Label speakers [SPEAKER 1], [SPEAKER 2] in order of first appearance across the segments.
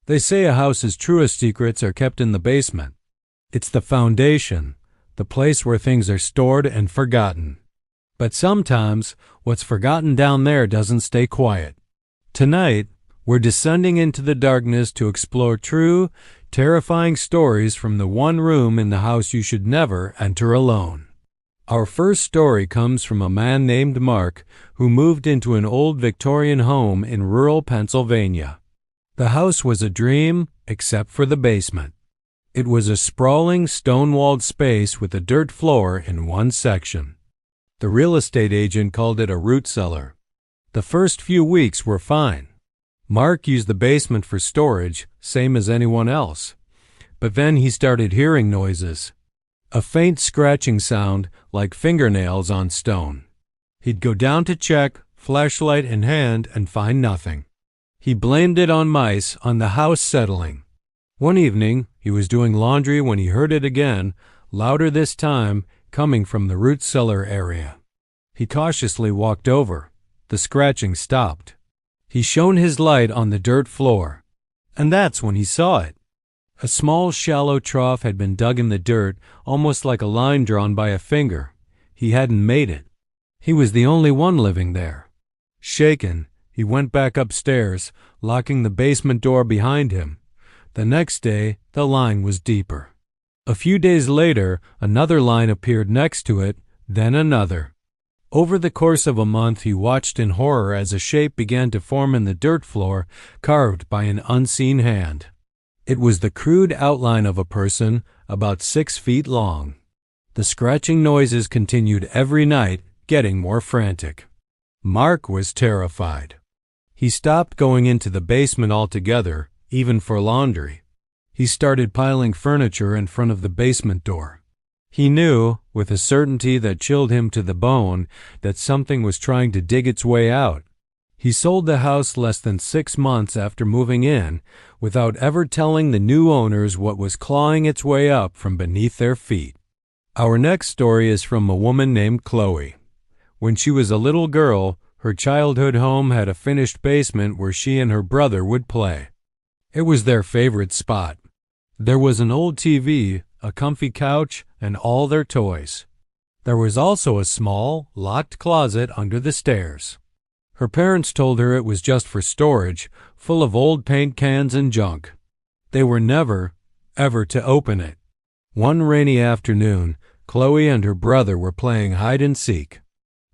[SPEAKER 1] They say a house's truest secrets are kept in the basement. It's the foundation, the place where things are stored and forgotten. But sometimes, what's forgotten down there doesn't stay quiet. Tonight, we're descending into the darkness to explore true, terrifying stories from the one room in the house you should never enter alone. Our first story comes from a man named Mark who moved into an old Victorian home in rural Pennsylvania. The house was a dream, except for the basement. It was a sprawling, stone-walled space with a dirt floor in one section. The real estate agent called it a root cellar. The first few weeks were fine. Mark used the basement for storage, same as anyone else. But then he started hearing noises. A faint scratching sound like fingernails on stone. He'd go down to check, flashlight in hand, and find nothing. He blamed it on mice, on the house settling. One evening, he was doing laundry when he heard it again, louder this time, coming from the root cellar area. He cautiously walked over. The scratching stopped. He shone his light on the dirt floor, and that's when he saw it. A small, shallow trough had been dug in the dirt, almost like a line drawn by a finger. He hadn't made it. He was the only one living there. Shaken, he went back upstairs, locking the basement door behind him. The next day, the line was deeper. A few days later, another line appeared next to it, then another. Over the course of a month, he watched in horror as a shape began to form in the dirt floor, carved by an unseen hand. It was the crude outline of a person about 6 feet long. The scratching noises continued every night, getting more frantic. Mark was terrified. He stopped going into the basement altogether, even for laundry. He started piling furniture in front of the basement door. He knew, with a certainty that chilled him to the bone, that something was trying to dig its way out. He sold the house less than 6 months after moving in, without ever telling the new owners what was clawing its way up from beneath their feet. Our next story is from a woman named Chloe. When she was a little girl, her childhood home had a finished basement where she and her brother would play. It was their favorite spot. There was an old TV, a comfy couch, and all their toys. There was also a small, locked closet under the stairs. Her parents told her it was just for storage, full of old paint cans and junk. They were never, ever to open it. One rainy afternoon, Chloe and her brother were playing hide-and-seek.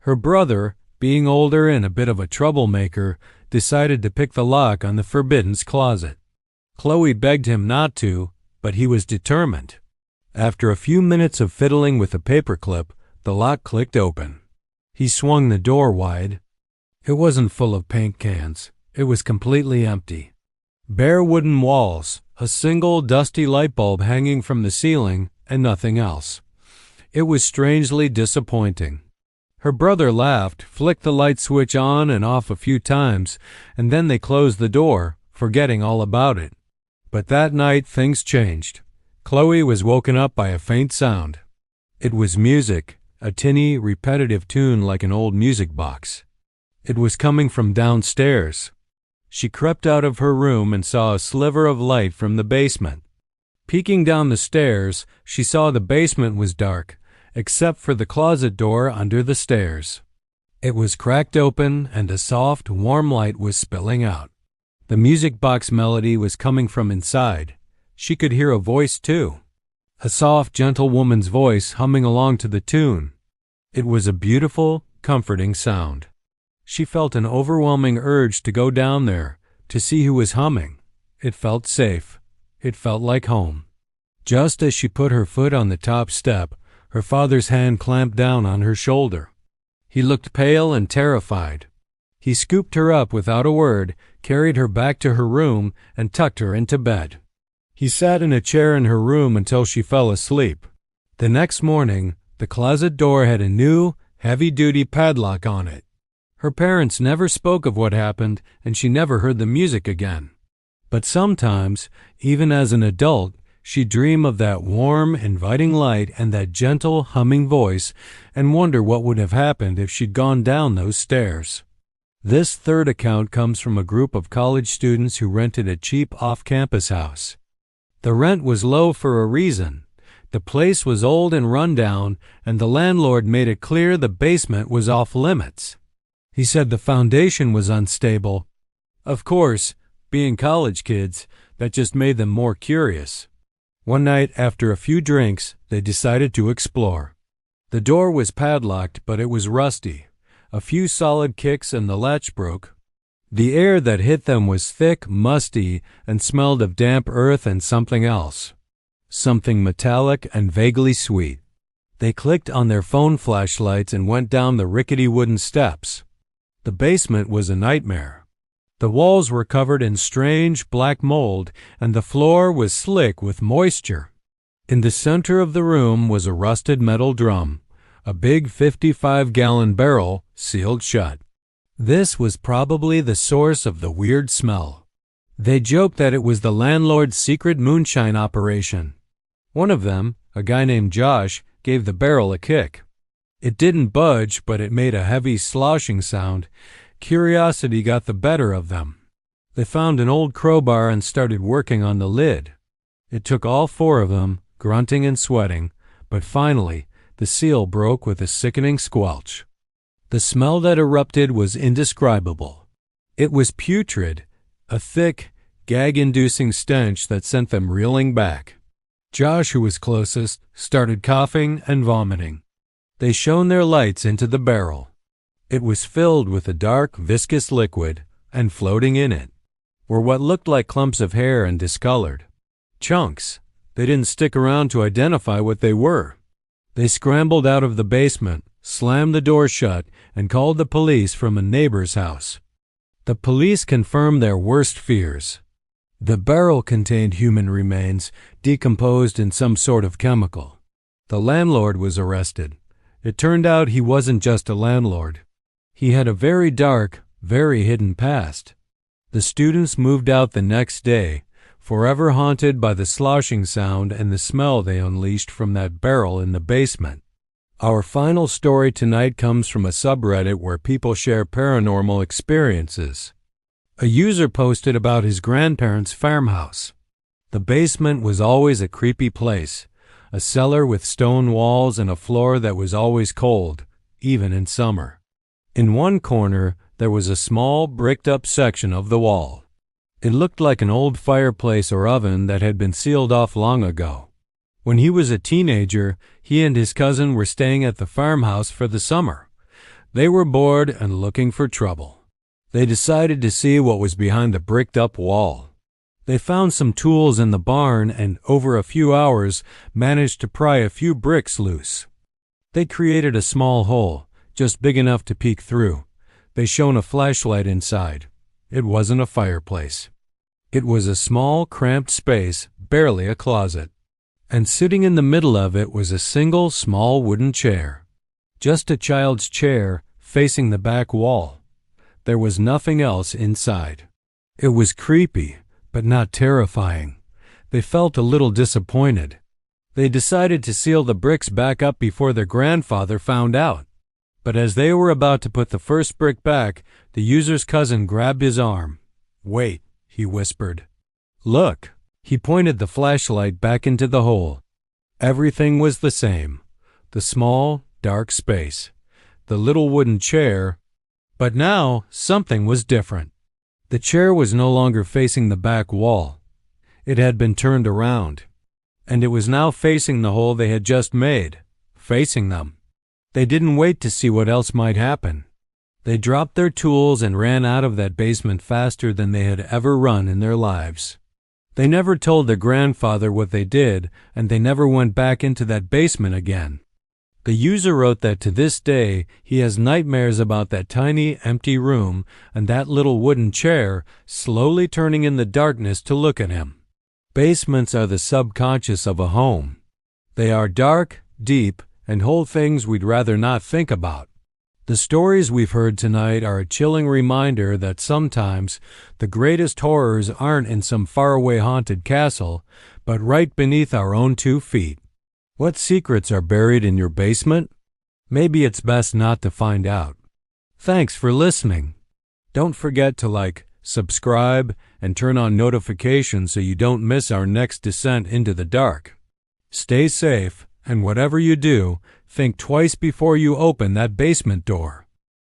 [SPEAKER 1] Her brother, being older and a bit of a troublemaker, decided to pick the lock on the forbidden's closet. Chloe begged him not to, but he was determined. After a few minutes of fiddling with a paperclip, the lock clicked open. He swung the door wide. It wasn't full of paint cans. It was completely empty. Bare wooden walls, a single dusty light bulb hanging from the ceiling, and nothing else. It was strangely disappointing. Her brother laughed, flicked the light switch on and off a few times, and then they closed the door, forgetting all about it. But that night things changed. Chloe was woken up by a faint sound. It was music, a tinny, repetitive tune like an old music box. It was coming from downstairs. She crept out of her room and saw a sliver of light from the basement. Peeking down the stairs, she saw the basement was dark, except for the closet door under the stairs. It was cracked open and a soft, warm light was spilling out. The music box melody was coming from inside. She could hear a voice too. A soft, gentle woman's voice humming along to the tune. It was a beautiful, comforting sound. She felt an overwhelming urge to go down there, to see who was humming. It felt safe. It felt like home. Just as she put her foot on the top step, her father's hand clamped down on her shoulder. He looked pale and terrified. He scooped her up without a word, carried her back to her room, and tucked her into bed. He sat in a chair in her room until she fell asleep. The next morning, the closet door had a new, heavy-duty padlock on it. Her parents never spoke of what happened, and she never heard the music again. But sometimes, even as an adult, she'd dream of that warm, inviting light and that gentle, humming voice, and wonder what would have happened if she'd gone down those stairs. This third account comes from a group of college students who rented a cheap off-campus house. The rent was low for a reason. The place was old and run down, and the landlord made it clear the basement was off limits. He said the foundation was unstable. Of course, being college kids, that just made them more curious. One night, after a few drinks, they decided to explore. The door was padlocked, but it was rusty. A few solid kicks and the latch broke. The air that hit them was thick, musty, and smelled of damp earth and something else. Something metallic and vaguely sweet. They clicked on their phone flashlights and went down the rickety wooden steps. The basement was a nightmare. The walls were covered in strange black mold, and the floor was slick with moisture. In the center of the room was a rusted metal drum, a big 55-gallon barrel sealed shut. This was probably the source of the weird smell. They joked that it was the landlord's secret moonshine operation. One of them, a guy named Josh, gave the barrel a kick. It didn't budge, but it made a heavy sloshing sound. Curiosity got the better of them. They found an old crowbar and started working on the lid. It took all four of them, grunting and sweating, but finally the seal broke with a sickening squelch. The smell that erupted was indescribable. It was putrid, a thick, gag-inducing stench that sent them reeling back. Josh, who was closest, started coughing and vomiting. They shone their lights into the barrel. It was filled with a dark, viscous liquid, and floating in it were what looked like clumps of hair and discolored chunks. They didn't stick around to identify what they were. They scrambled out of the basement, slammed the door shut, and called the police from a neighbor's house. The police confirmed their worst fears. The barrel contained human remains, decomposed in some sort of chemical. The landlord was arrested. It turned out he wasn't just a landlord. He had a very dark, very hidden past. The students moved out the next day, forever haunted by the sloshing sound and the smell they unleashed from that barrel in the basement. Our final story tonight comes from a subreddit where people share paranormal experiences. A user posted about his grandparents' farmhouse. The basement was always a creepy place, a cellar with stone walls and a floor that was always cold, even in summer. In one corner, there was a small, bricked-up section of the wall. It looked like an old fireplace or oven that had been sealed off long ago. When he was a teenager, he and his cousin were staying at the farmhouse for the summer. They were bored and looking for trouble. They decided to see what was behind the bricked-up wall. They found some tools in the barn and, over a few hours, managed to pry a few bricks loose. They created a small hole, just big enough to peek through. They shone a flashlight inside. It wasn't a fireplace. It was a small, cramped space, barely a closet. And sitting in the middle of it was a single, small wooden chair. Just a child's chair, facing the back wall. There was nothing else inside. It was creepy, but not terrifying. They felt a little disappointed. They decided to seal the bricks back up before their grandfather found out. But as they were about to put the first brick back, the user's cousin grabbed his arm. "Wait," he whispered. "Look." He pointed the flashlight back into the hole. Everything was the same. The small, dark space. The little wooden chair. But now, something was different. The chair was no longer facing the back wall. It had been turned around. And it was now facing the hole they had just made. Facing them. They didn't wait to see what else might happen. They dropped their tools and ran out of that basement faster than they had ever run in their lives. They never told their grandfather what they did, and they never went back into that basement again. The user wrote that to this day, he has nightmares about that tiny, empty room and that little wooden chair slowly turning in the darkness to look at him. Basements are the subconscious of a home. They are dark, deep, and hold things we'd rather not think about. The stories we've heard tonight are a chilling reminder that sometimes the greatest horrors aren't in some faraway haunted castle, but right beneath our own 2 feet. What secrets are buried in your basement? Maybe it's best not to find out. Thanks for listening. Don't forget to like, subscribe, and turn on notifications so you don't miss our next descent into the dark. Stay safe, and whatever you do, think twice before you open that basement door.